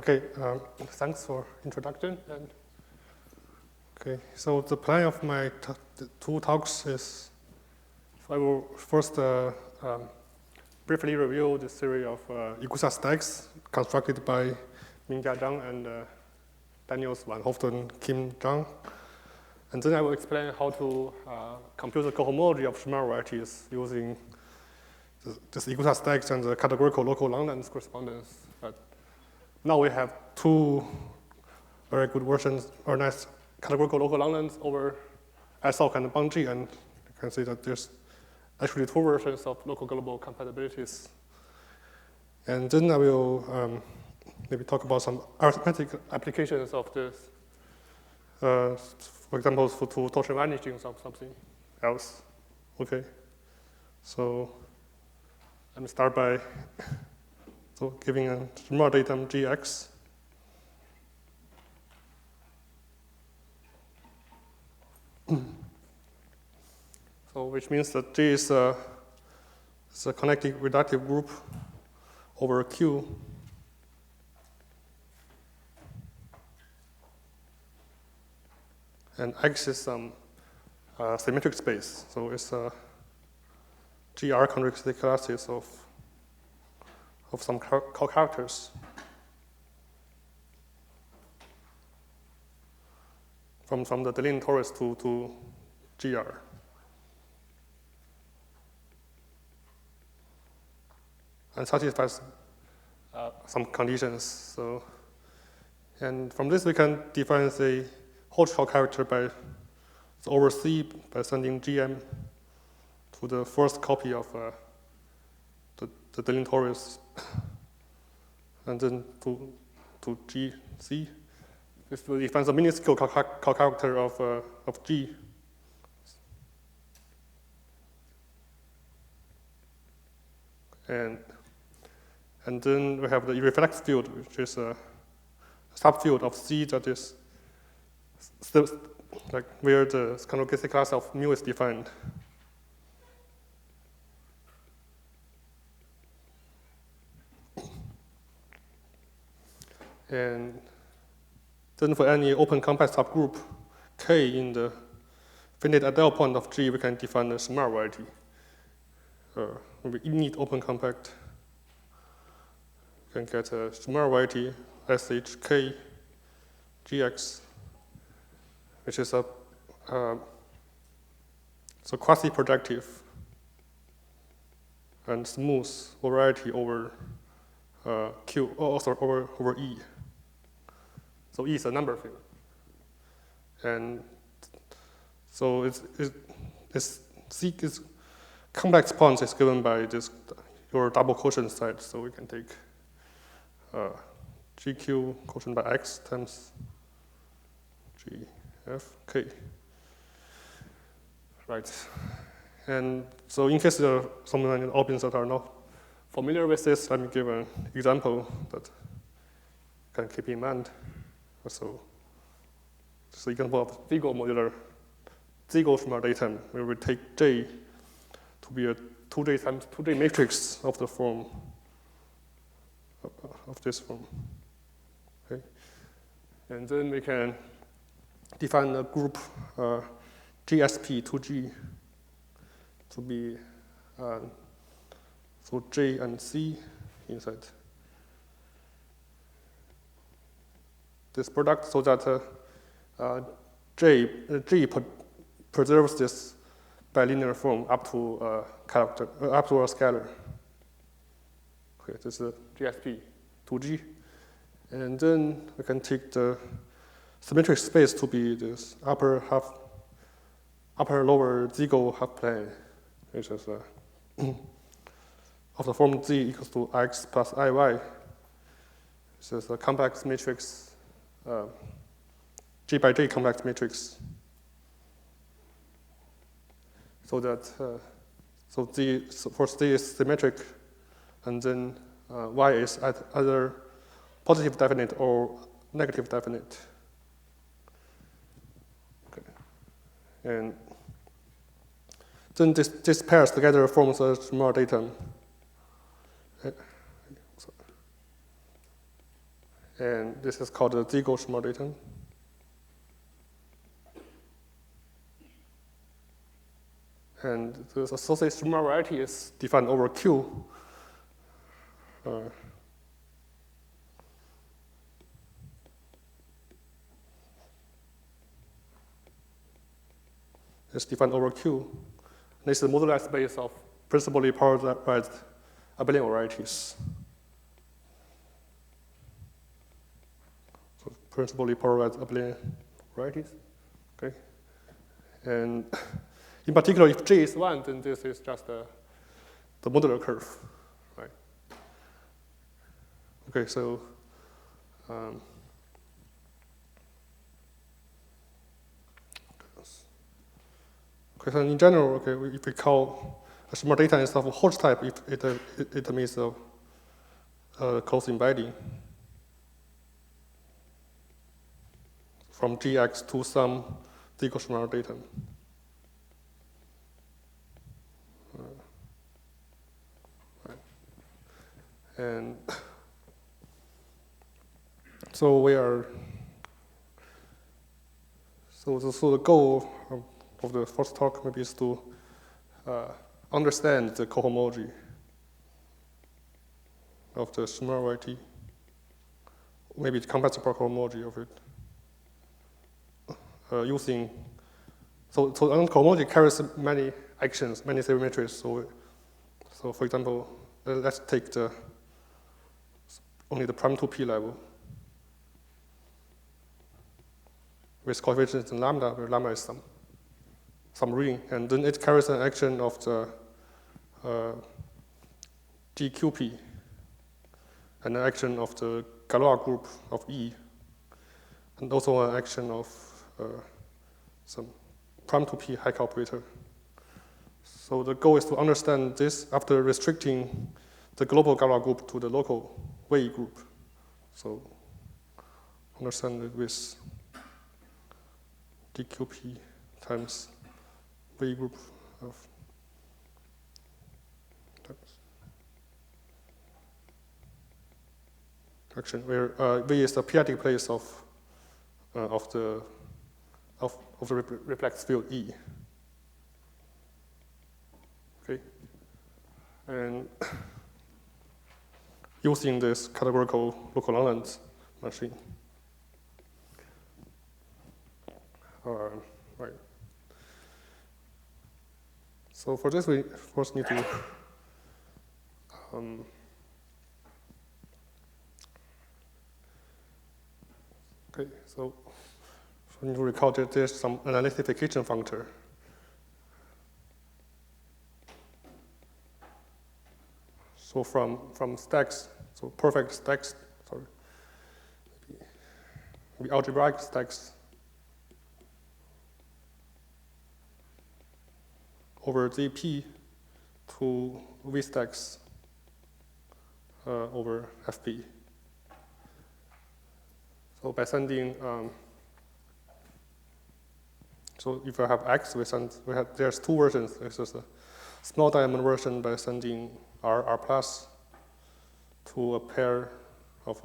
Okay, thanks for introduction. And okay, so the plan of my two talks is I will first briefly review the theory of Igusa stacks constructed by Mingjia Zhang and Daniels, Van Hoften, Kim Zhang. And then I will explain how to compute the cohomology of Shimura varieties using this Igusa stacks and the categorical local Langlands correspondence. Now we have two very good versions, or nice categorical local Langlands over SOC and Bangji, and you can see that there's actually two versions of local global compatibilities. And then I will maybe talk about some arithmetic applications of this. For example, to torsion vanishing of something else. Okay, so let me start by giving a Shimura datum Gx. So which means that G is a connecting reductive group over Q. And X is some symmetric space. So it's a GR characteristic classes of some co-characters from the Delineant torus to GR. And satisfies some conditions. So, and from this we can define the Hodge character by over C by sending GM to the first copy of the Delineant torus, and then to GC. This will define the minuscule co-character of G. And then we have the irreflex field, which is a subfield of C that is still like where the characteristic class of mu is defined. And then for any open compact subgroup K in the finite ideal point of G, we can define the Shimura variety. We need open compact. You can get a Shimura variety SHK GX, which is a quasi-projective and smooth variety over Q, over E. So E is a number field, and so it's complex points is given by this your double quotient set. So we can take GQ quotient by X times GFK. Right, and so in case there are some options that are not familiar with this, let me give an example that you can keep in mind. So this is an example of Ziegel modular Ziegel Shimura datum, where we take J to be a 2J times 2J matrix of the form of this form. Okay, and then we can define a group GSP2G to be so J and C inside this product, so that G preserves this bilinear form up to a character, up to a scalar. Okay, this is GSP 2G, and then we can take the symmetric space to be this upper lower Ziegel half plane, which is of the form Z equals to X plus IY. This is a complex matrix. G by J complex matrix, so that first Z is symmetric, and then Y is either positive definite or negative definite. Okay. And then this pairs together forms a Shimura datum. And this is called the Shimura datum. And the associated Shimura variety is defined over Q. It's defined over Q. And it's the moduli space of principally polarized abelian varieties. So principally polarized abelian varieties. Okay. And in particular, if J is 1, then this is just the modular curve, right? Okay, so okay, so in general, okay, if we call a Shimura data is of a Hodge type, it means a close embedding from Gx to some Shimura datum. And so so the goal of the first talk maybe is to understand the cohomology of the Shimura variety, maybe the compatible cohomology of it, using so cohomology carries many actions, many symmetries. So for example, let's take only the prime 2p level with coefficients in lambda, where lambda is some ring, and then it carries an action of the GQP and an action of the Galois group of E, and also an action of some prime 2p Hecke operator. So the goal is to understand this after restricting the global Galois group to the local Wei group. So understand it with DQP times Wei group of action, where V is the p-adic place of the reflex field E. Okay, and using this categorical local Langlands machine. Right. So for this, we first need to okay. So we need to recall that there's some analytification functor. So from stacks, so perfect stacks, sorry, maybe algebraic stacks over ZP to V stacks over FP. So by sending, so if I have X, there's two versions. This is a small diamond version by sending R plus to a pair of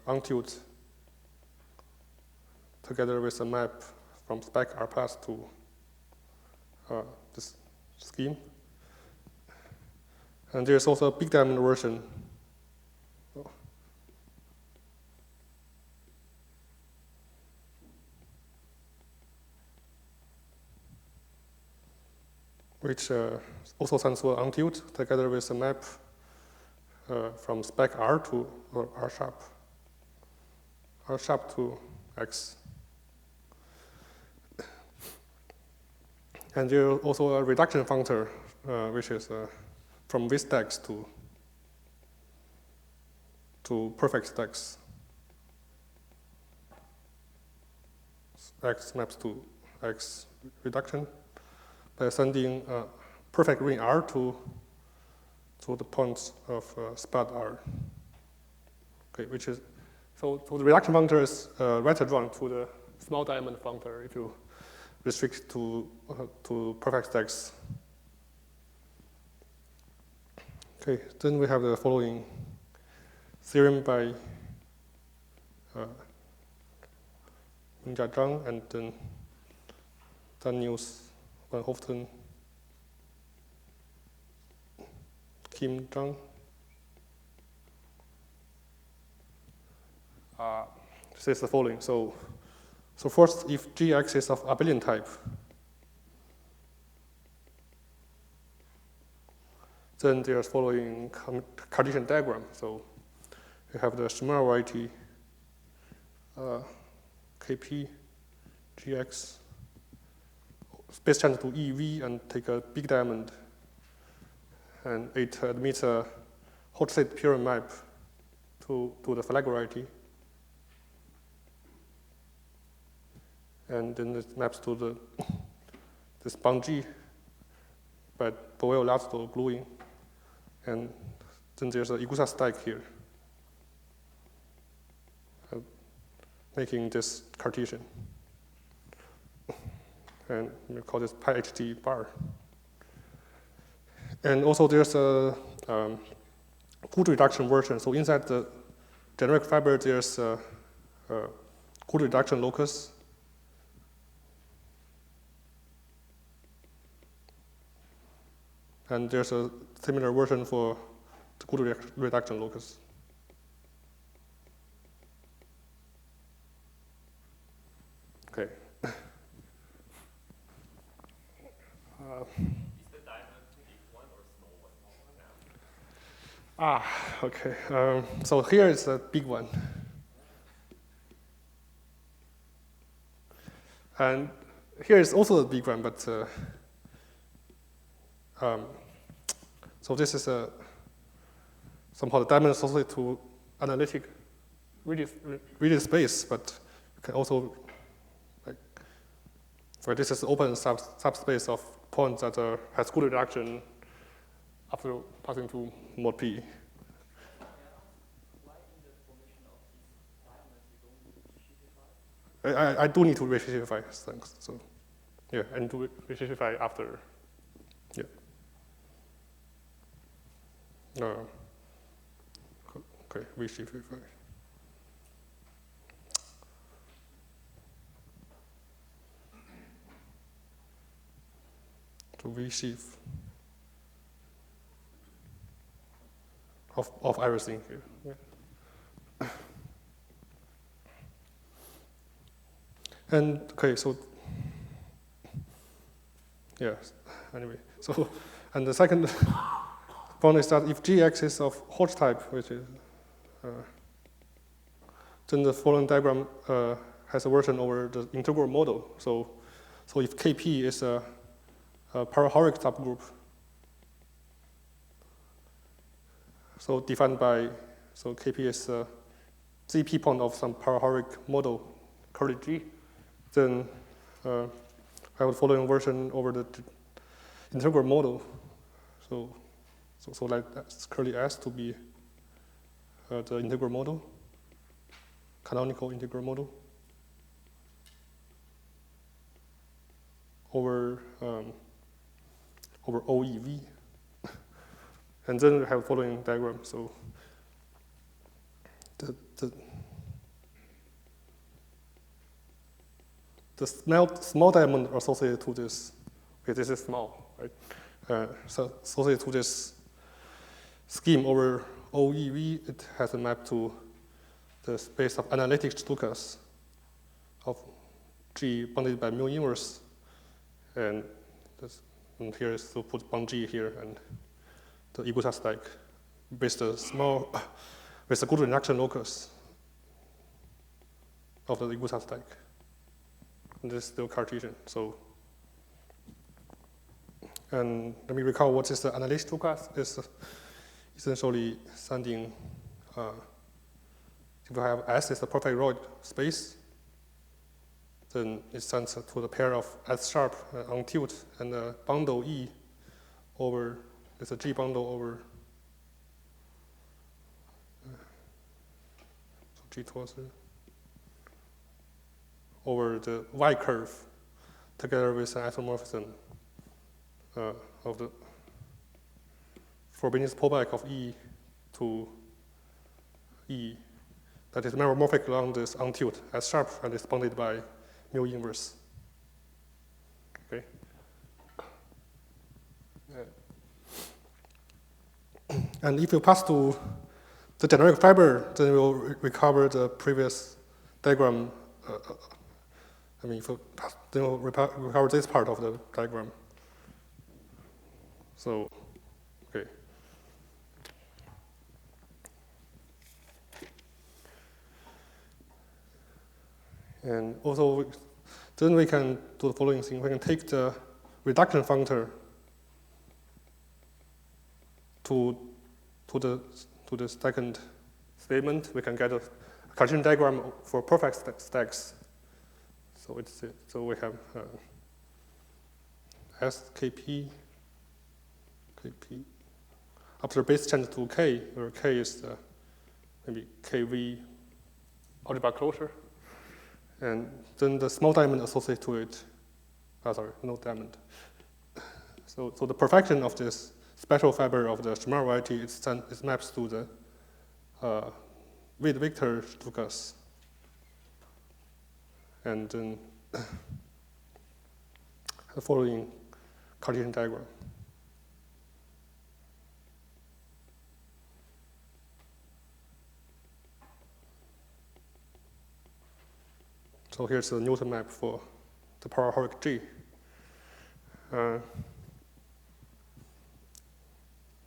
untiled together with a map from spec R plus to this scheme. And there's also a big diamond version. Which also sends to untiled together with a map from spec R to R sharp to X. And there's also a reduction functor, which is from V stacks to perfect stacks. X maps to X reduction by sending perfect ring R to the points of spad R. Okay, which is so the reduction functor is right adjoint to the small diamond functor if you restrict to perfect stacks. Okay, then we have the following theorem by Zhang and then Daniels, Van Hoften, Kim Zhang. This is the following. So first, if Gx is of abelian type, then there's following Cartesian diagram. So we have the Shimura variety, Kp, Gx, space tangent to EV and take a big diamond, and it admits a hot state pure map to the flag variety. And then it maps to this bound G, but Boyle large gluing. And then there's a Igusa stack here, making this Cartesian. And we call this pi HT bar. And also there's a good reduction version. So inside the generic fiber, there's a good reduction locus. And there's a similar version for the good reduction locus. Okay. Is the diamond big one or small one? Okay. So here is a big one. And here is also a big one, but so this is somehow the diamond associated to analytic rigid space, but you can also, this is open subspace of points that has good reduction after passing to mod P. Why in the formation of these diamonds you don't specify? I do need to re-specify things, so yeah, I need to re-specify after. Yeah. Okay, re-specify. To resheaf of everything here. Yeah. And okay, so yes. Anyway, so and the second point is that if Gx is of Hodge type, which is then the following diagram has a version over the integral model. So if Kp is a parahoric subgroup, so defined by, so Kp is a ZP point of some parahoric model, curly G, then I have the following version over the integral model. So like that's curly S to be the integral model, canonical integral model over OEV. And then we have the following diagram. So the small diamond associated to this, okay, this is small, right? So associated to this scheme over OEV, it has a map to the space of analytic Stukas of G bounded by mu inverse, and here is to put bound G here and the Igusa stack with the good reduction locus of the Igusa stack. And this is still Cartesian. So, and let me recall what is the analytic Stukas. It's essentially sending, if you have S is a perfect Royd space, then it sends to the pair of S sharp on tilt and the bundle E over, it's a G bundle over G torsion over the Y curve together with an isomorphism of the Frobenius pullback of E to E that is meromorphic along this untilt S sharp and is bounded by mu inverse. Okay. And if you pass to the generic fiber, then we'll recover the previous diagram. Then we'll recover this part of the diagram. So, okay. And also, then we can do the following thing. We can take the reduction functor to the second statement. We can get a Cartesian diagram for perfect stacks. So we have SKP, KP, after base change to K, where K is maybe KV algebra closure. And then the small diamond associated to it, no diamond. So the perfection of this special fiber of the Shimura variety is maps to the with Victor Stukas. And then the following Cartesian diagram. So here's the Newton map for the paraholic G.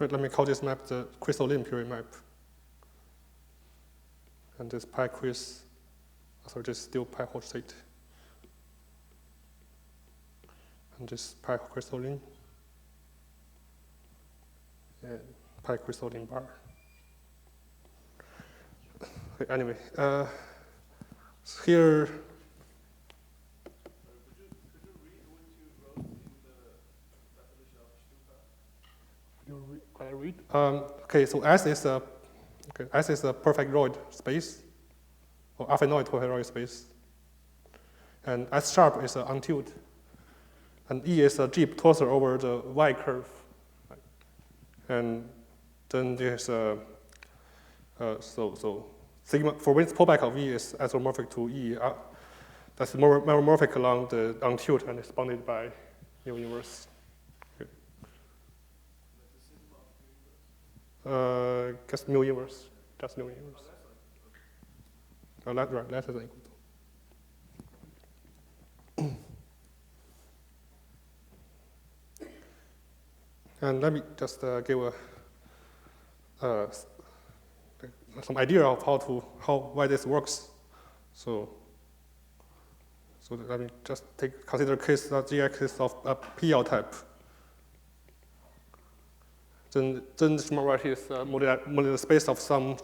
Let me call this map the crystalline period map. And this pi quiz, this still pi Hodge state. And this pi crystalline. And pi crystalline bar. Okay, anyway, here. Can I read? Okay, so S is a perfect Royd space, or affinoid perfect Royd space. And S sharp is an untilt. And E is a G torsor over the Y curve. And then there's a, so sigma, for which pullback of E is isomorphic to E, that's meromorphic along the untilt and is bounded by mu inverse. Guess mu inverse, just mu inverse. Oh, right, less than equal to. And let me just give some idea of why this works. So let me just consider a case that Gx is of a PL type. Then the Shimura variety is modular space of some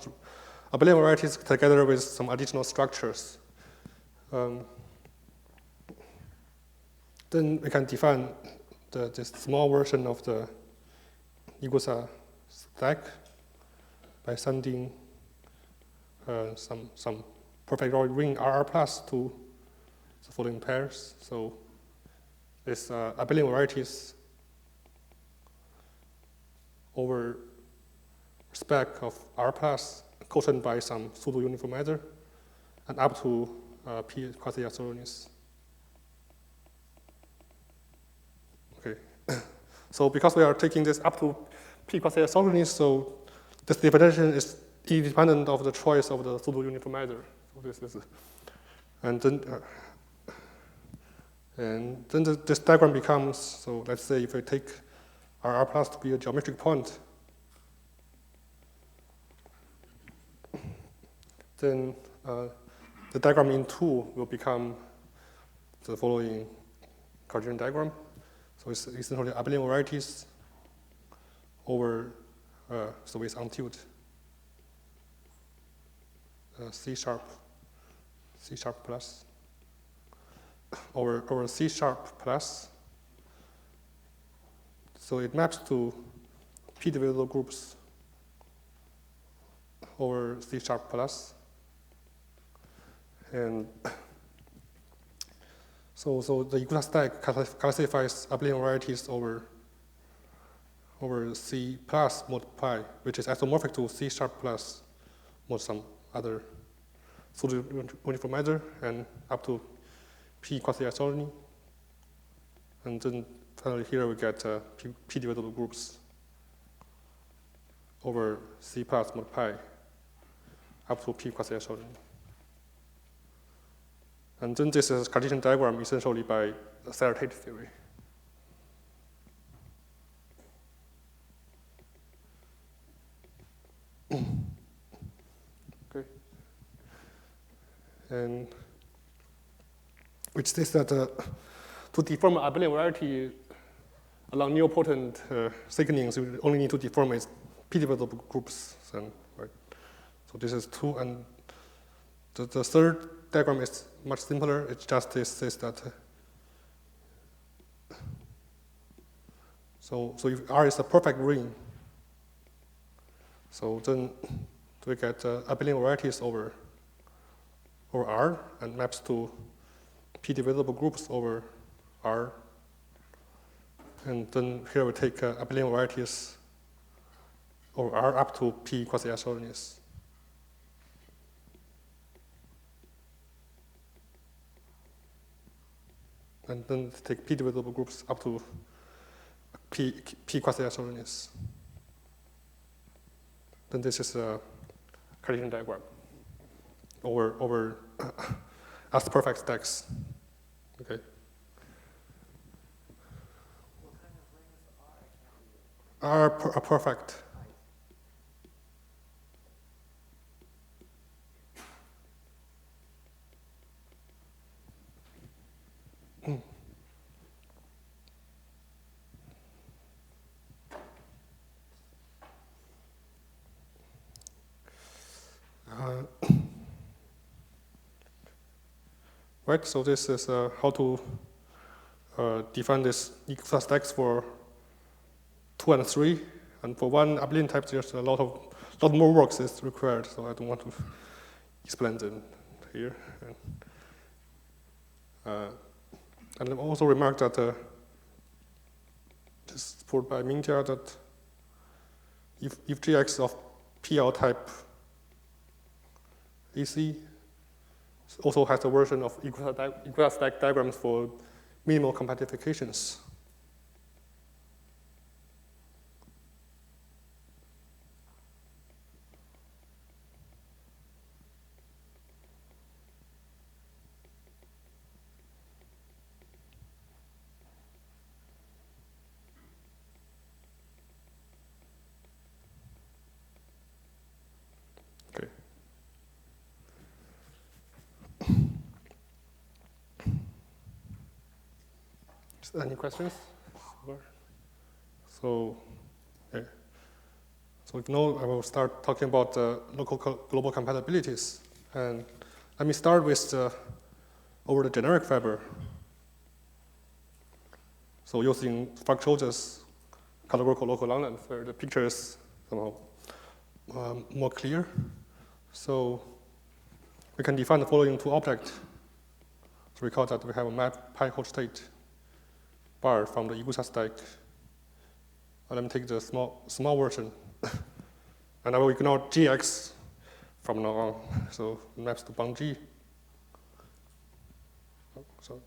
abelian varieties together with some additional structures. Then we can define this small version of the Igusa stack by sending some perfect Royd ring RR plus to the following pairs. So this abelian varieties over spec of R plus, quotient by some pseudo uniformizer, and up to P quasi-isomorphism. Okay, so because we are taking this up to P quasi-isomorphism, so this definition is independent of the choice of the pseudo uniformizer. So this is, and then this diagram becomes, so let's say if we take R plus to be a geometric point, then the diagram in 2 will become the following Cartesian diagram. So it's essentially abelian varieties over, so it's untilt, C sharp plus, over C sharp plus. So it maps to P divisible groups over C sharp plus. And so the Igusa stack classifies abelian varieties over C plus mod pi, which is isomorphic to C sharp plus mod some other through the uniformizer and up to P quasi-isogeny. And then finally here we get P divisible groups over C plus mod pi up to P quasi-isogeny. And then this is Cartesian diagram essentially by the Celer-Tate theory. Okay. And which says that to deform an abelian variety along nilpotent thickenings, you only need to deform its P divisible groups. Then, right? So this is 2, and the third diagram is much simpler. It just says that so if R is a perfect ring, so then we get abelian varieties over R and maps to P divisible groups over R. And then here we take abelian varieties over R up to P quasi-isogenies. And then take P divisible groups up to P quasi-isogenies. Then this is a Cartesian diagram over as perfect stacks. Okay. What kind of rings are perfect. Right, so this is how to define this Igusa stacks for 2 and 3. And for one abelian type, there's a lot more work is required, so I don't want to explain them here. And I also remarked that this is put by Mingjia that if Gx of PL type AC also has a version of Igusa stack diagrams for minimal compactifications. Okay. Any questions? So, okay. So now I will start talking about local global compatibilities. And let me start with over the generic fiber. So using Fock-Schulze's categorical local Langlands, where the picture is somehow more clear. So we can define the following two objects. So recall that we have a map pi Hodge state bar from the Igusa stack. And let me take the small version. And I will ignore Gx from now on. So it maps to bang G. Oh, sorry.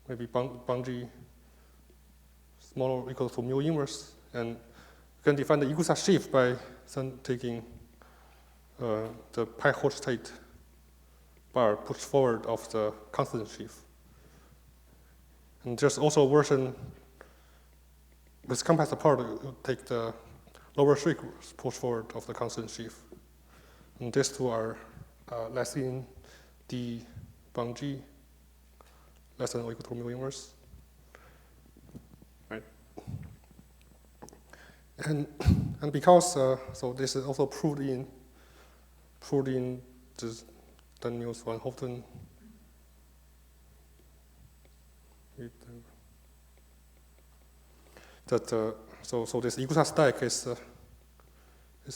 Maybe bang G smaller or equal to mu inverse. And you can define the Igusa sheaf by then taking the pi Hodge state bar pushed forward of the constant sheaf. And there's also a version with compact support, you take the lower streak push forward of the constant sheaf. And these two are less in D bang G, less than or equal to mu inverse. Right. And because so this is also proved in the Daniels van Hoften. That so this Igusa stack is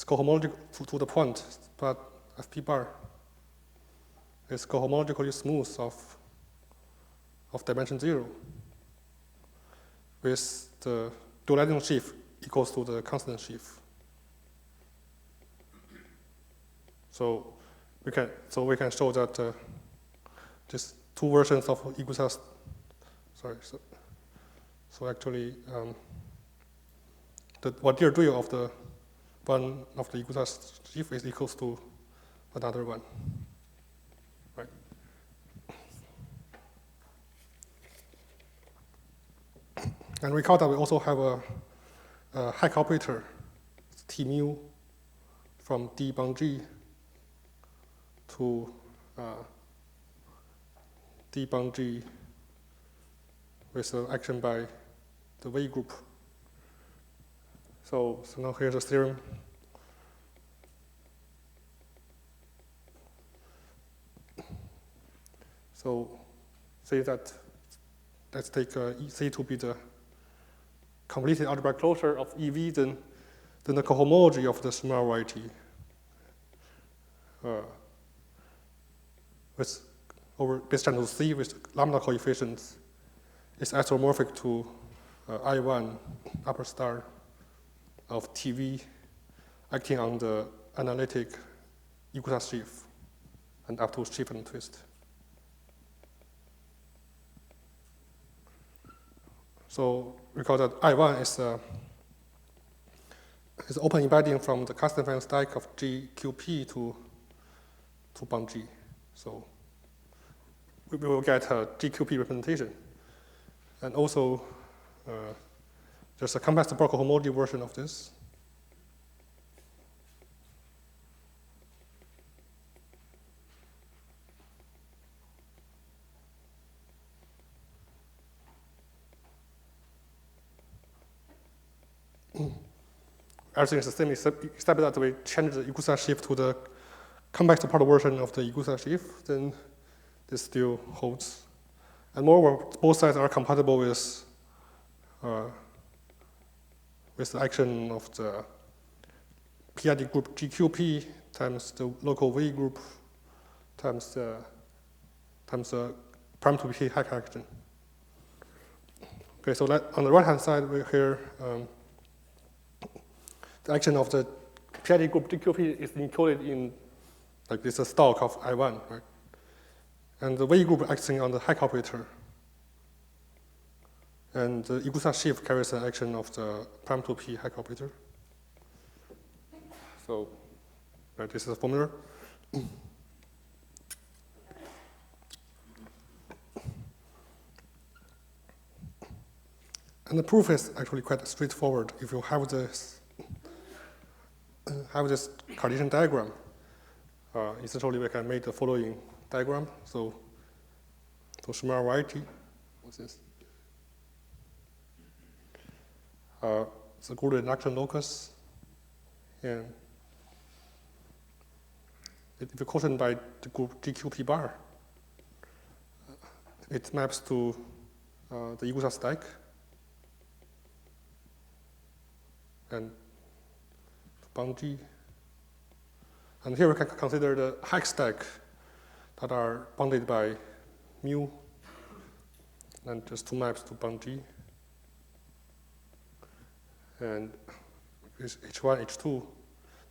cohomological to the point, but FP bar is cohomologically smooth of dimension 0, with the dualizing sheaf equals to the constant sheaf. So we can show that these two versions of Igusa. So actually, the Wadir-Duo of the one of the Igusa sheaf is equals to another one, right? And recall that we also have a hack operator, T mu, from D bound G to D bound G with action by the V group. So now here's a theorem. So say that, let's take C to be the completed algebraic closure of EV, then the cohomology of the Shimura variety with over base channel C with lambda coefficients is isomorphic to I1 upper star of TV acting on the analytic Igusa sheaf and up to shift and twist. So recall that I1 is open embedding from the custom stack of GQP to bound G. So we will get a GQP representation. And also, there's a compatible cohomology version of this. Everything is the same except that we change the Igusa sheaf to the compact part version of the Igusa sheaf, then this still holds. And moreover, both sides are compatible with the action of the PID group GQP times the local V group times the prime to P hack action. Okay, so on the right-hand side, we here the action of the PID group GQP is encoded in like this stalk of I1, right? And the V group acting on the hack operator. And the Igusa sheaf carries an action of the prime to P hack operator. So right, this is the formula. And the proof is actually quite straightforward. If you have this Cartesian diagram, essentially we can make the following diagram. So Shimura variety, what's this? The Gould induction locus, and if you quotient by the group GQP bar, it maps to the Igusa stack and to bound G. And here we can consider the hack stack that are bounded by mu, and just two maps to bound G. And is H1, H2.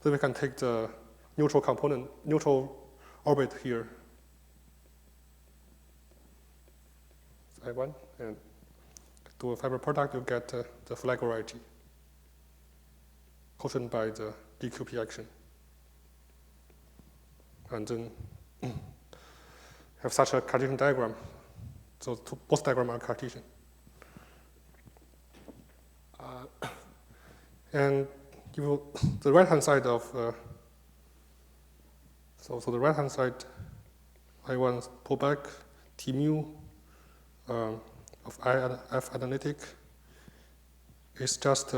Then we can take the neutral component, neutral orbit here, I1, and do a fiber product, you get the flag variety, quotient by the DQP action. And then have such a Cartesian diagram. So both diagrams are Cartesian. And the right-hand side of, so the right-hand side, I1 pullback, T mu of F analytic is just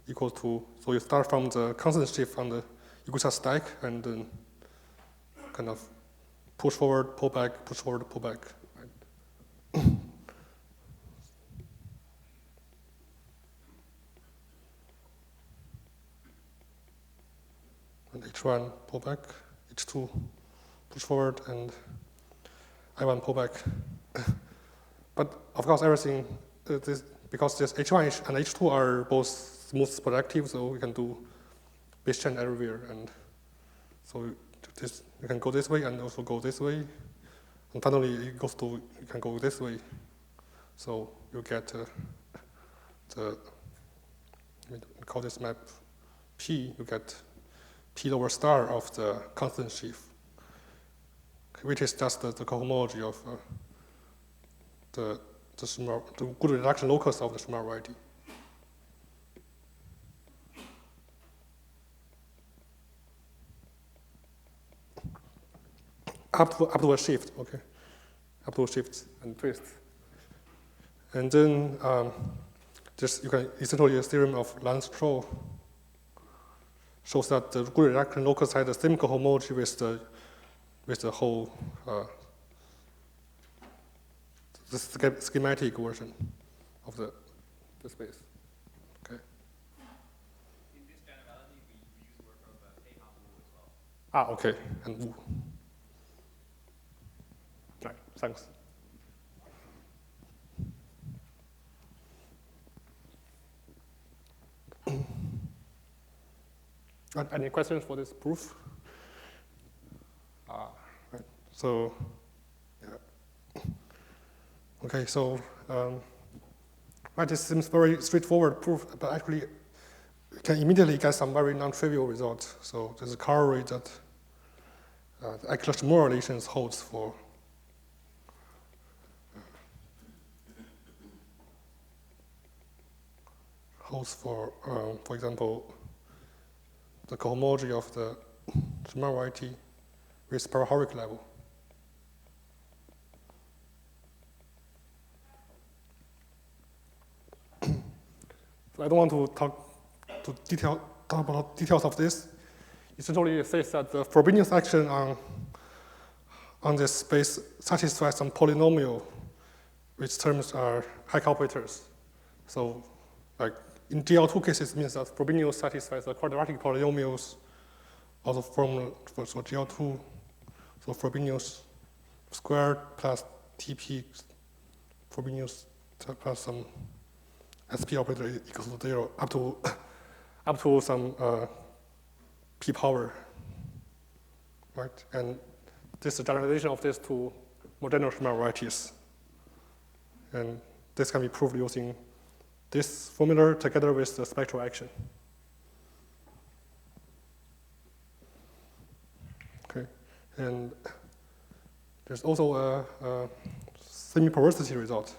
equal to, so you start from the constant shift on the Igusa stack and then kind of push forward, pull back, push forward, pull back. Right? And H1 pull back, H2 push forward, and I1 pull back. But of course, everything, because this H1 and H2 are both smooth projective, so we can do base change everywhere. And so this, you can go this way and also go this way. And finally, it goes to, you can go this way. So you get we call this map P, you get P lower star of the constant sheaf, which is just the cohomology of the good reduction locus of the Shimura variety. Up to a shift, okay. Up to a shift and twist. And then you can essentially the theorem of Langlands shows that the good reduction locus has the same cohomology with the whole the schematic version of the space. Okay. In this generality, we use work of as well. Okay, and Wu. Right, thanks. Any questions for this proof? Right. So, yeah. Okay, so right, this seems very straightforward proof, but actually you can immediately get some very non-trivial results. So there's a corollary that the actual Shimura relations holds for example, the cohomology of the Shimura variety with parametric level. So I don't want to talk about details of this. Essentially, it says that the Frobenius action on this space satisfies some polynomial, which terms are Hecke operators. So, like in GL2 cases, it means that Frobenius satisfies the quadratic polynomials of the formula for GL2. So Frobenius squared plus TP Frobenius plus some SP operator equals to 0 up to some P power, right? And this is a generalization of this to more general Shimura varieties. And this can be proved using this formula together with the spectral action. Okay, and there's also a semi-perversity result.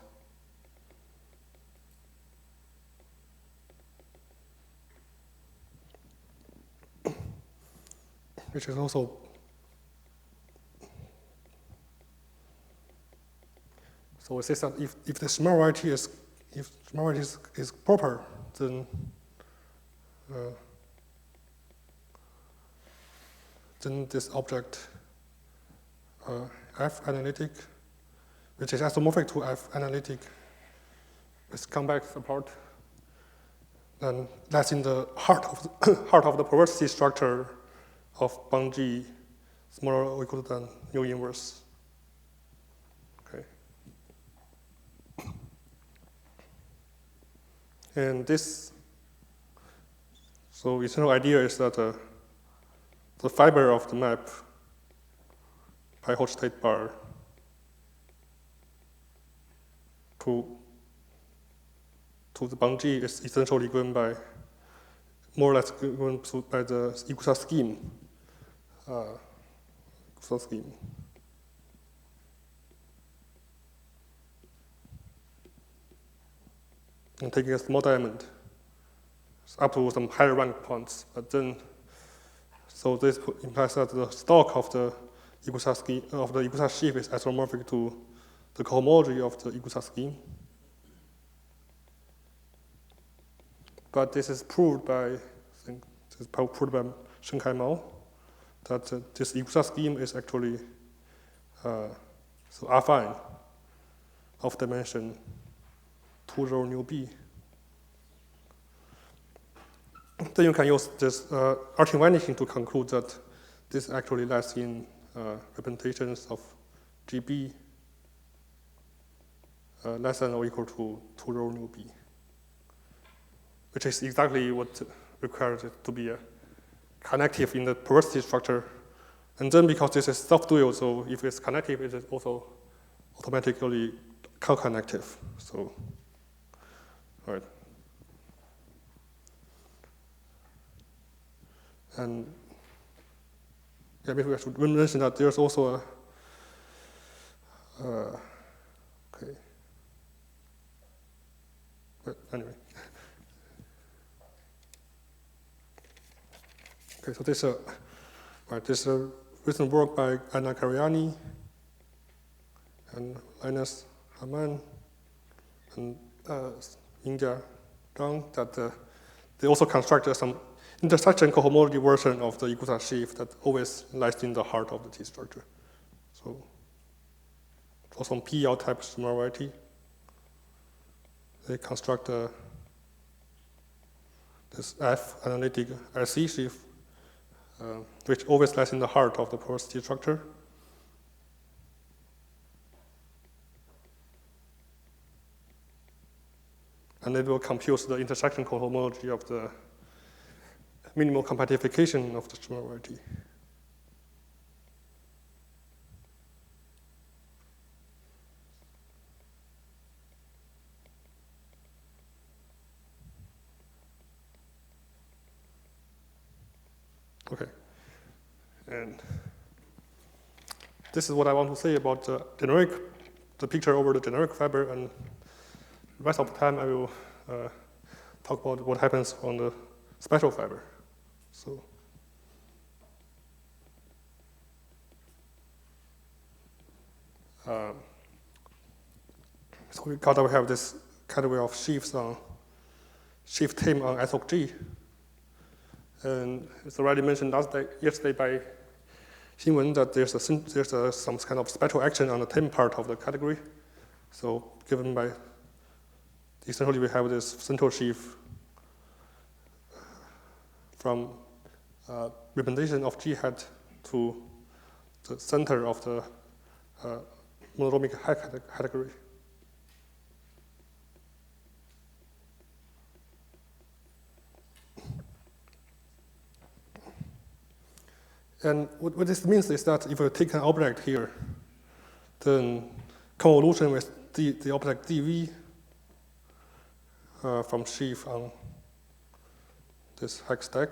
Which is also so it says that if the Shimura variety is proper, then this object F analytic, which is isomorphic to F analytic, is convex apart, and that's in the heart of the perversity structure of Bang-G smaller or equal than mu inverse. Okay. And this, so essential idea is that the fiber of the map by hot state bar to the Bang-G is essentially given by more or less given by the Igusa scheme. And taking a small diamond up to some higher rank points, but then, so this implies that the stock of the Igusa scheme of the Igusa sheaf is isomorphic to the cohomology of the Igusa scheme. But this is proved by, I think, this is proved by Shengkai Mao, that this Igusa scheme is actually so affine of dimension 2 rho nu b. Then you can use this arcing vanishing to conclude that this actually lies in representations of GB less than or equal to 2 rho nu b, which is exactly what requires it to be a connective in the perversity structure And then because this is self-dual, so if it's connective, it is also automatically co-connective. So, all right. And yeah, maybe I should mention that there's also a, okay. But anyway. Okay, so this is a recent work by Anna Karyani and Linus Hamann and Yingja Zhang, that they also constructed some intersection cohomology version of the Igusa sheaf that always lies in the heart of the T structure. So for some PL type Shimura variety, they construct this F analytic RC sheaf, which always lies in the heart of the porous T structure. And it will compute the intersection cohomology of the minimal compactification of the Shimura variety. Okay, and this is what I want to say about the picture over the generic fiber, and the rest of the time I will talk about what happens on the special fiber. So because we have this category of sheaves on sheaf term on SOC G. And it's already mentioned yesterday by Xinwen that there's some kind of special action on the term part of the category. So given by, essentially we have this central sheaf from representation of G hat to the center of the monodromic high category. And what this means is that if you take an object here, then convolution with the object dv from sheaf on this hex stack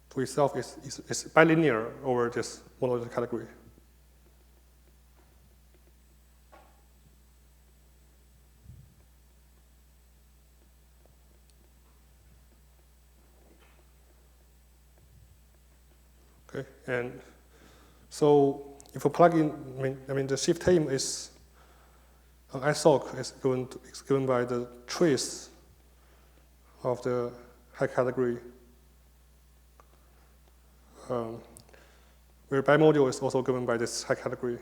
to itself is bilinear over this monolithic category. Okay, and so if you plug in, I mean the shift term is ISOC is given by the trace of the high category, where bimodule is also given by this high category,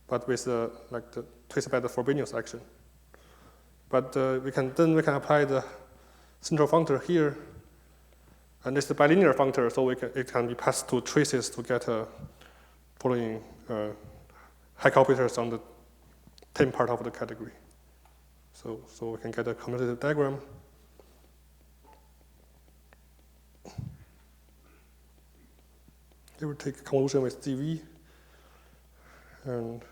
but with like the trace by the Frobenius action. But we can apply the central functor here, and it's a bilinear functor, so it can be passed to traces to get following high operators on the term part of the category. So we can get a commutative diagram. Here we take convolution with dv, and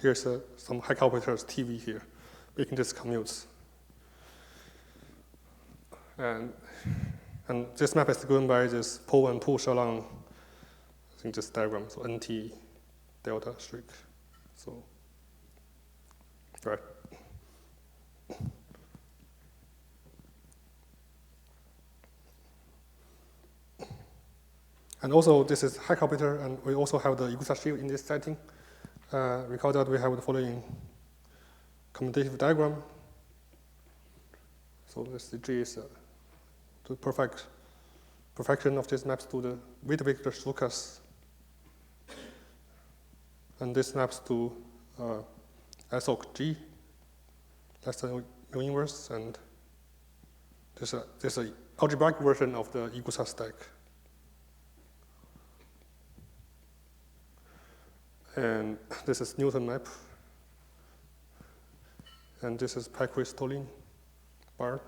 here's some high operators TV here, making this commutes. And this map is given by this pull and push along, I think this diagram, so NT delta streak. So, right. And also this is high operator, and we also have the Igusa shield in this setting. Recall that we have the following commutative diagram. So this G is the perfection of these maps to the weight vector Lucas. And this maps to SOC G, less than mu inverse, and there's a algebraic version of the Igusa stack. And this is Newton map. And this is Pecquist-Tolin bar.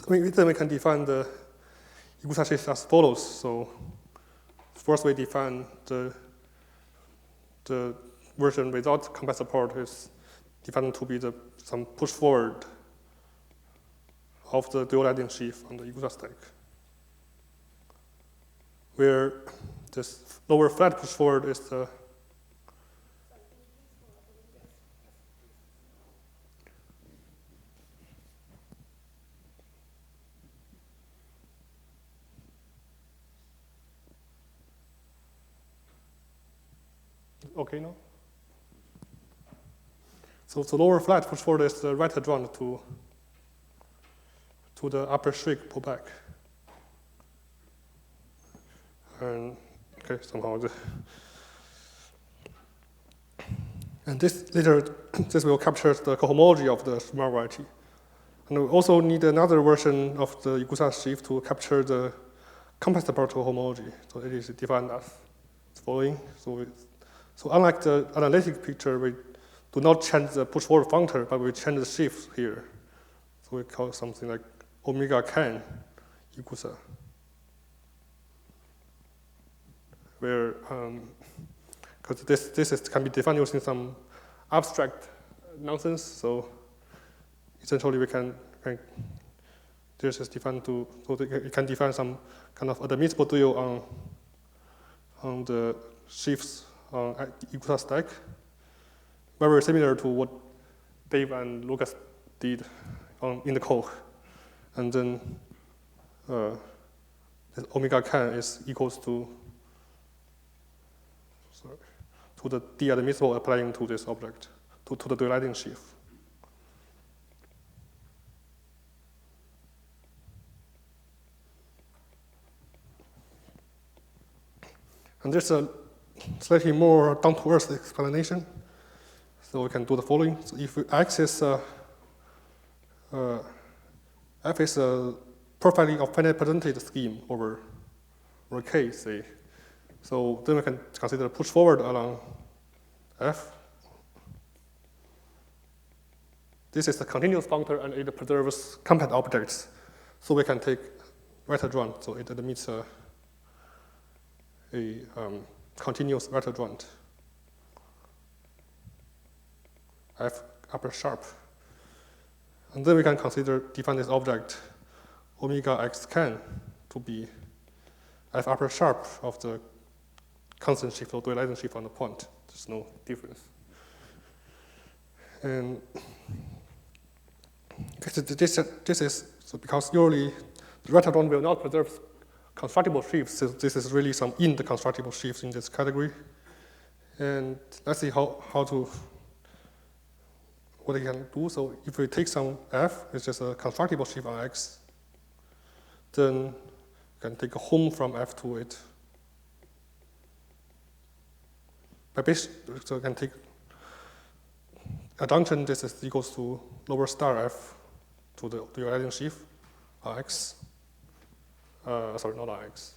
Then we can define the Igusa shift as follows. So first we define the version without compressor support is defined to be some push forward of the dual-leading sheaf on the Igusa stack, where this lower flat push forward is the okay now? So the lower flat push forward is the right adjoint to the upper shriek pullback. And okay, somehow and this will capture the cohomology of the Shimura variety. And we also need another version of the Igusa sheaf to capture the compatible cohomology. So it is defined as the following. So unlike the analytic picture, we do not change the push forward functor, but we change the shift here. So we call something like omega can Igusa, where because this can be defined using some abstract nonsense. So essentially, we can this is defined to so you can define some kind of admissible dual on the shifts on Igusa stack, very similar to what Dave and Lucas did in the code. And then this omega can is equals to the D admissible applying to this object, to the dual-leading sheaf. And there's a slightly more down-to-earth explanation. So we can do the following. So if X is F is a perfectly finite presented scheme over K, say. So then we can consider push forward along F. This is the continuous functor, and it preserves compact objects. So we can take right adjoint. So it admits a continuous right adjoint F upper sharp. And then we can define this object omega x can to be F upper sharp of the constant shift or dual-leading shift on the point. There's no difference. And this is so because usually the right adjoint will not preserve constructible shifts. So this is really some in the constructible shifts in this category. And let's see what we can do. So if we take some F, it's just a constructible shift on X, then we can take a home from F to it. So we can take adjunction, this is equals to lower star F to the dual-leading shift X. Sorry, not X.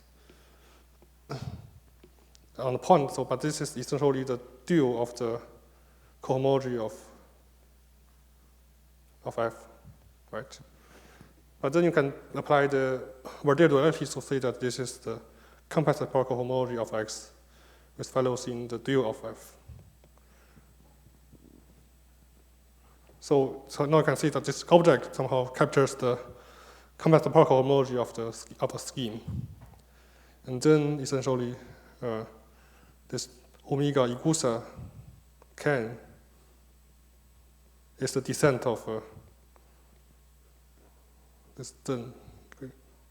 On the point, but this is essentially the dual of the cohomology of F, right? But then you can apply the Verdier duality to say that this is the compatible cohomology of X, which follows in the dual of F. So now you can see that this object somehow captures the compatible cohomology of the scheme. And then essentially this omega Igusa can is the descent of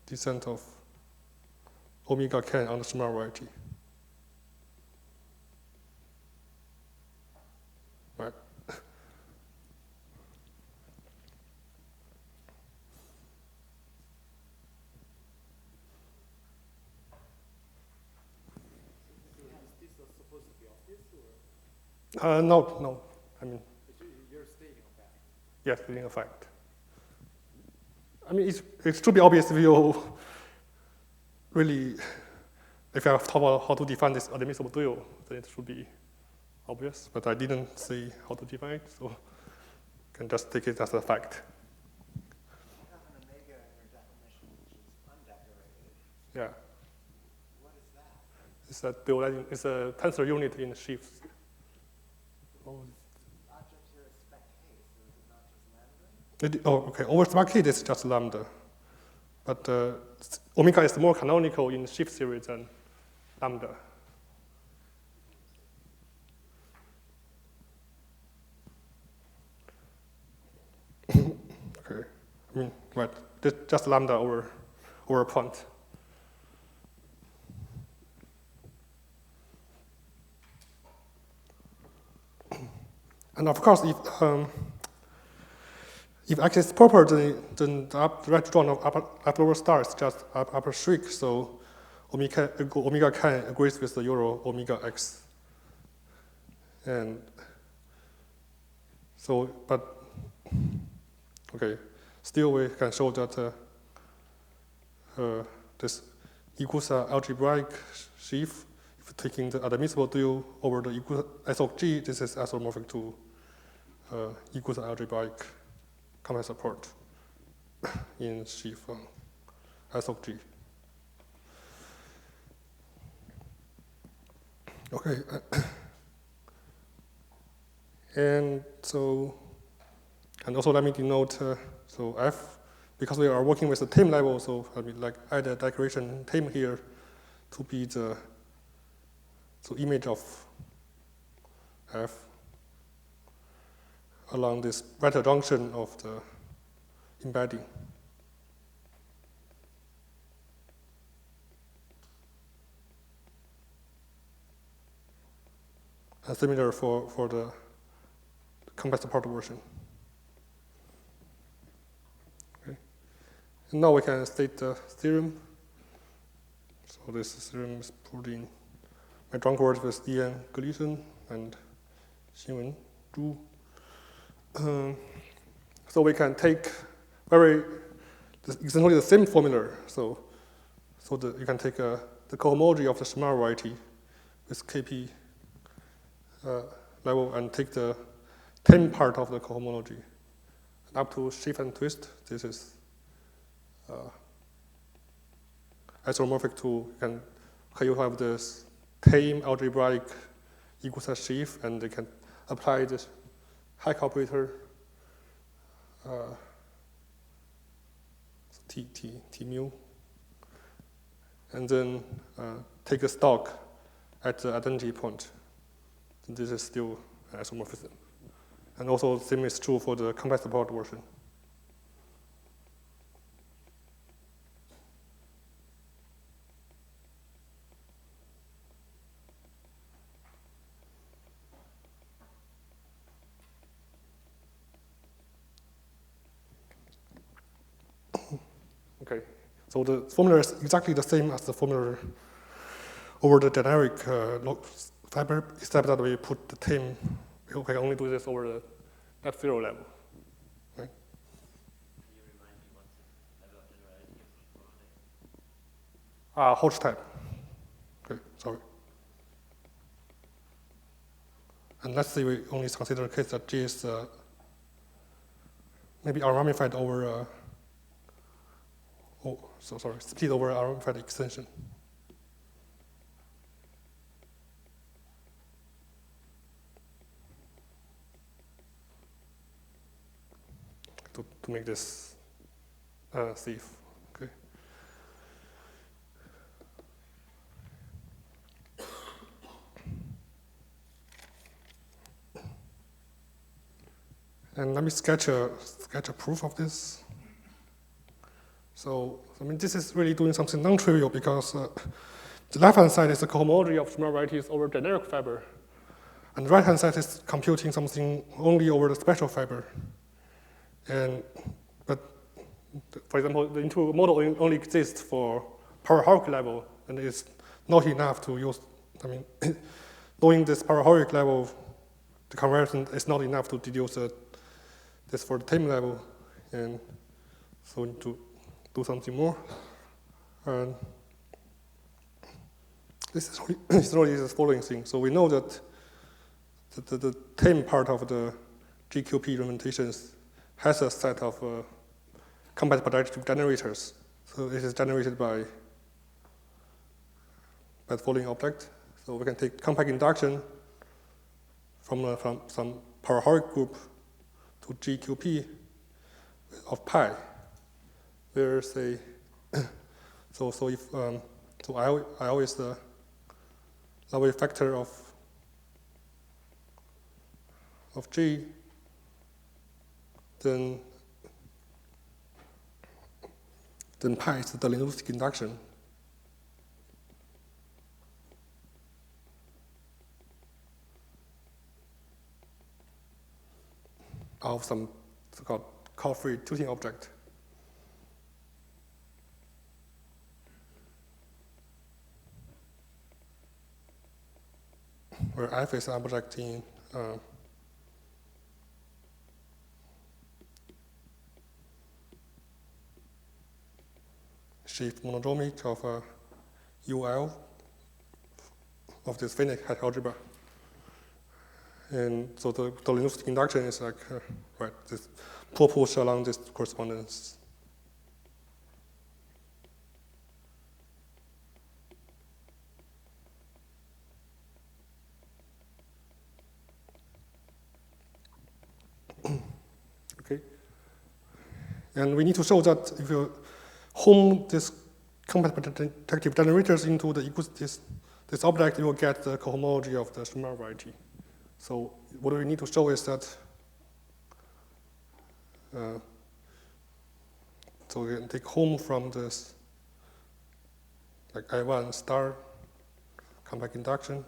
descent of omega can on the Shimura variety. Right. Is this supposed to be obvious, or? No. I mean, You're stating that. Yes, leading effect. I mean, it should be obvious if you really, if you have thought about how to define this admissible dual, then it should be obvious. But I didn't see how to define it, so you can just take it as a fact. You have an omega in your definition which is undecorated. Yeah. What is that? It's a dual, it's a tensor unit in sheaves. Oh. Object here is spec K, so is it not just lambda? Okay. Over spec K, it's just lambda. But omega is more canonical in shift series than lambda. Okay. I mean, right. Just lambda over a point. And of course, if X is proper, then the right joint of upper lower star is just upper shriek, so omega k agrees with the Euro omega X. And so, but, okay, still we can show that this Igusa algebraic sheaf, if taking the admissible dual over the Igusa S of G, this is isomorphic to Igusa algebraic compact support in sheaf S of G. Okay, and so, and also let me denote, so F, because we are working with the tame level, so I mean like add a decoration tame here to be the image of F along this vector junction of the embedding. And similar for the compact support version. Okay. And now we can state the theorem. So this theorem is put in my drunk word with Ian Gleason and Xinwen Zhu. So we can take essentially the same formula. So you can take the cohomology of the Shimura variety with KP level and take the tame part of the cohomology. And up to shift and twist, this is isomorphic to, you have this tame algebraic Igusa sheaf, and they can apply this Hack operator, T mu, and then take a stock at the identity point. This is still isomorphism. And also the same is true for the compact support version. Okay, so the formula is exactly the same as the formula over the generic fiber, except that we put the tame. We can only do this over the net zero level. Right? Can you remind me what's the level of generality of the Hodge type. Okay, sorry. And let's say we only consider a case that G is maybe ramified over. Split over a ramified extension. To make this safe, okay. And let me sketch a proof of this. So, I mean, this is really doing something non-trivial because the left-hand side is the cohomology of Shimura varieties over generic fiber. And the right-hand side is computing something only over the special fiber. But for example, the intuitive model only exists for power hierarchy level, and it's not enough to use, I mean, knowing this power hierarchy level, the conversion is not enough to deduce this for the time level, and so we need to do something more. And this is really the following thing. So we know that the time part of the GQP representations has a set of compatible additive generators. So it is generated by the following object. So we can take compact induction from some paraholic group to GQP of pi, where say so if so I is the level factor of G, then pi is the linguistic induction. Of some so-called call-free tuning object. Where F is an object in shift monodromic of UL of this finite algebra. And so the linguistic induction is like, right, this push along this correspondence. Okay. And we need to show that if you home this compatible detective generators into the this object, you will get the cohomology of the Shimura variety. So what we need to show is that so we can take home from this like I1 star compact induction. What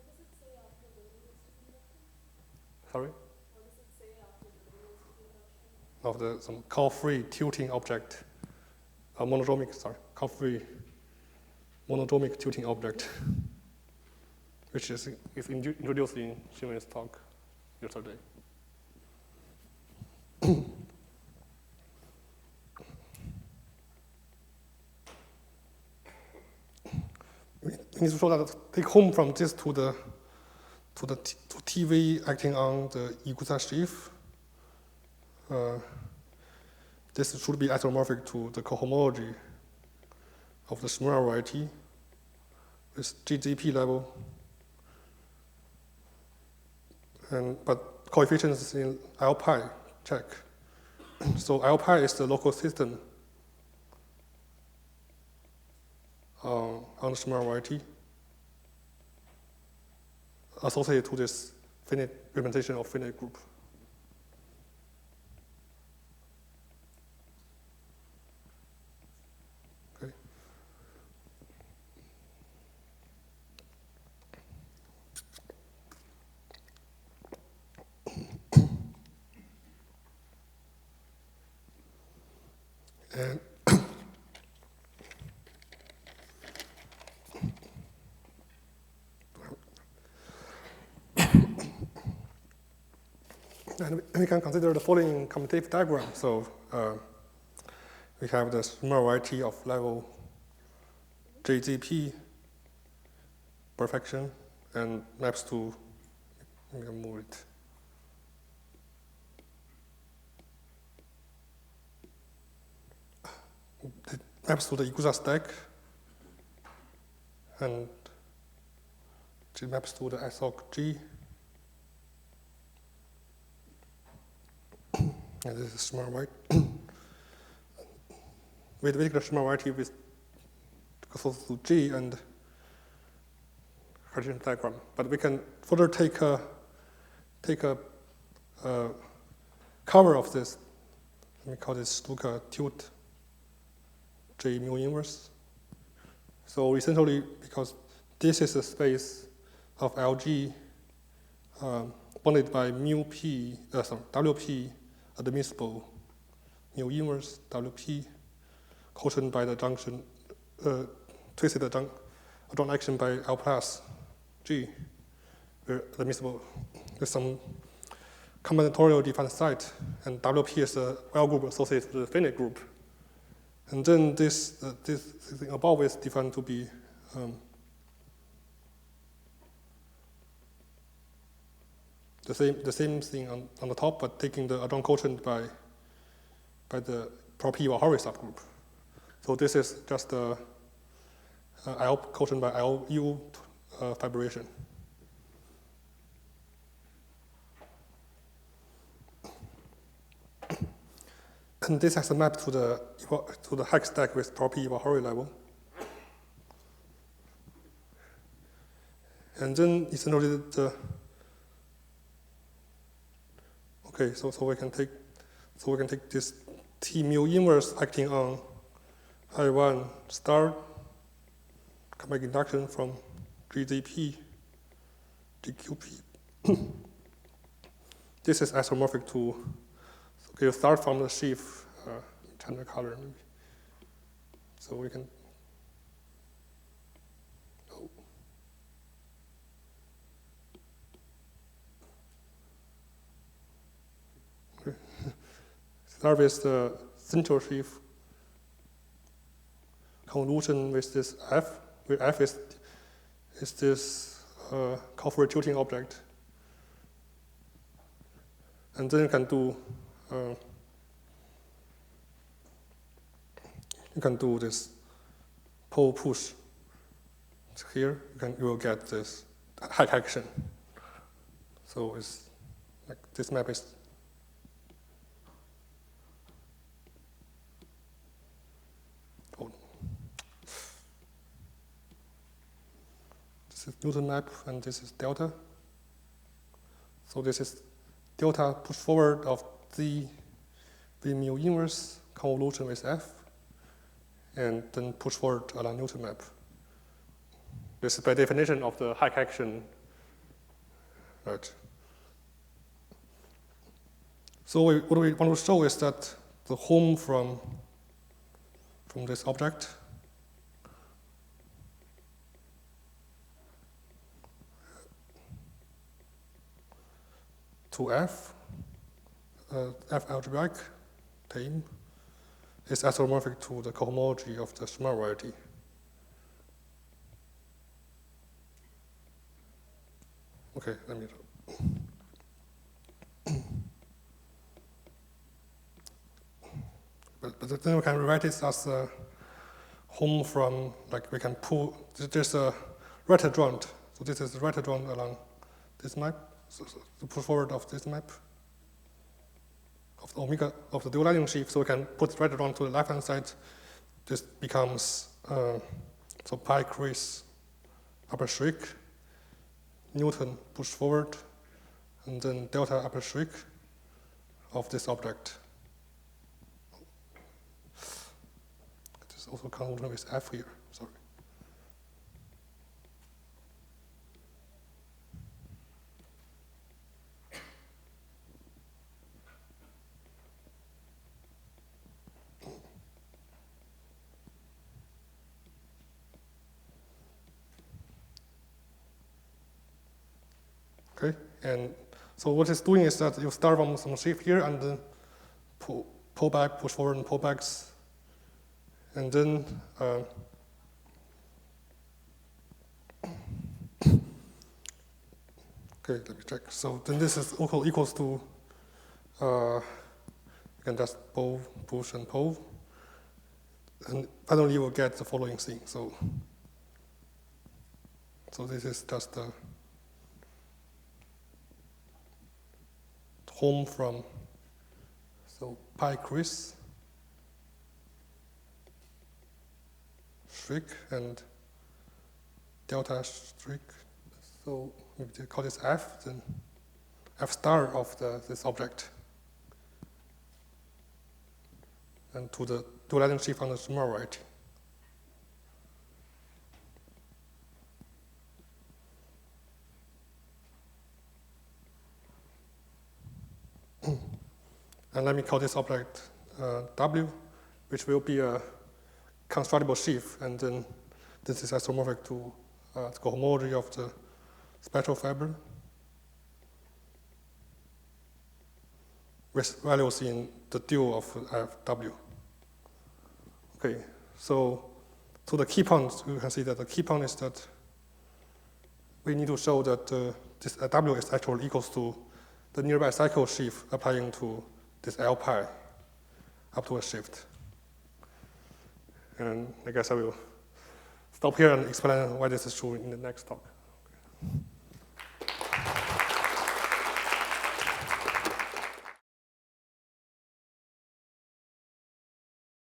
does it say after the linguistic induction? Sorry? What does it say after the linguistic induction? Of the some call-free tilting object, call-free monodromic tilting object, which is introduced in Xiangqian's talk yesterday. We need to show that take home from this to TV acting on the Igusa sheaf. This should be isomorphic to the cohomology of the Shimura variety with GZP level, but coefficients in L pi check. So L pi is the local system on the Shimura variety associated to this finite representation of finite group. Okay. And and we can consider the following commutative diagram. So we have the Shimura variety of level JZP perfection and maps to, we can move it. It maps to the Igusa stack, and it maps to the SOC G. And this is Shimura variety. With the Shimura variety with associated to G and Cartesian diagram. But we can further take a cover of this. Let me call this Stuka tilt J mu inverse. So essentially, because this is a space of LG bounded by WP admissible mu inverse WP quotient by the junction twisted adjoint action by L plus G, where admissible with some combinatorial defined set, and WP is a L group associated with a finite group. And then this thing above is defined to be the same thing on the top, but taking the adjoint quotient by the Ihara subgroup. So this is just the L quotient by LU fibration. And this has a map to the hex stack with Ihara level. And then essentially okay, so we can take this T mu inverse acting on I1 star, come back induction from GZP, GQP. This is isomorphic to, okay, you start from the sheaf, Chandra color maybe. So we can, oh. Okay. Start with the central sheaf convolution with this F, where F is this Kaufman-Tilting object. And then you can do this pull push here. You will get this hack action. So it's like this map is this is Newton map, and this is delta. So this is delta push forward of Z V mu inverse convolution with F, and then push forward along Newton map. This is by definition of the hack action, right? So what we want to show is that the home from this object to F algebraic tame is isomorphic to the cohomology of the Shimura variety. Okay, let me. But then we can rewrite it as a home from, like we can pull, there's a right adjoint. So this is the right adjoint along this map. So the push forward of this map of the omega of the dual lining sheaf, so we can put right around to the left hand side. This becomes so pi Chris upper shriek, Newton push forward, and then delta upper shriek of this object. This is also convoluted with F here. Sorry. Okay, and so what it's doing is that you start from some sheaf here and then pull back, push forward, and pull backs, and then okay, let me check. So then this is equals to you can just pull, push, and pull, and finally you will get the following thing. So this is just the home from, so pi Chris, shriek, and delta shriek. So maybe they call this F, then F star of this object. And to the dual lining sheaf on the Shimura variety. And let me call this object W, which will be a constructible sheaf, and then this is isomorphic to the cohomology of the spectral fiber. with values in the dual of W. Okay, so the key point, you can see that the key point is that we need to show that this W is actually equals to the nearby cycle shift applying to this L pi up to a shift. And I guess I will stop here and explain why this is true in the next talk.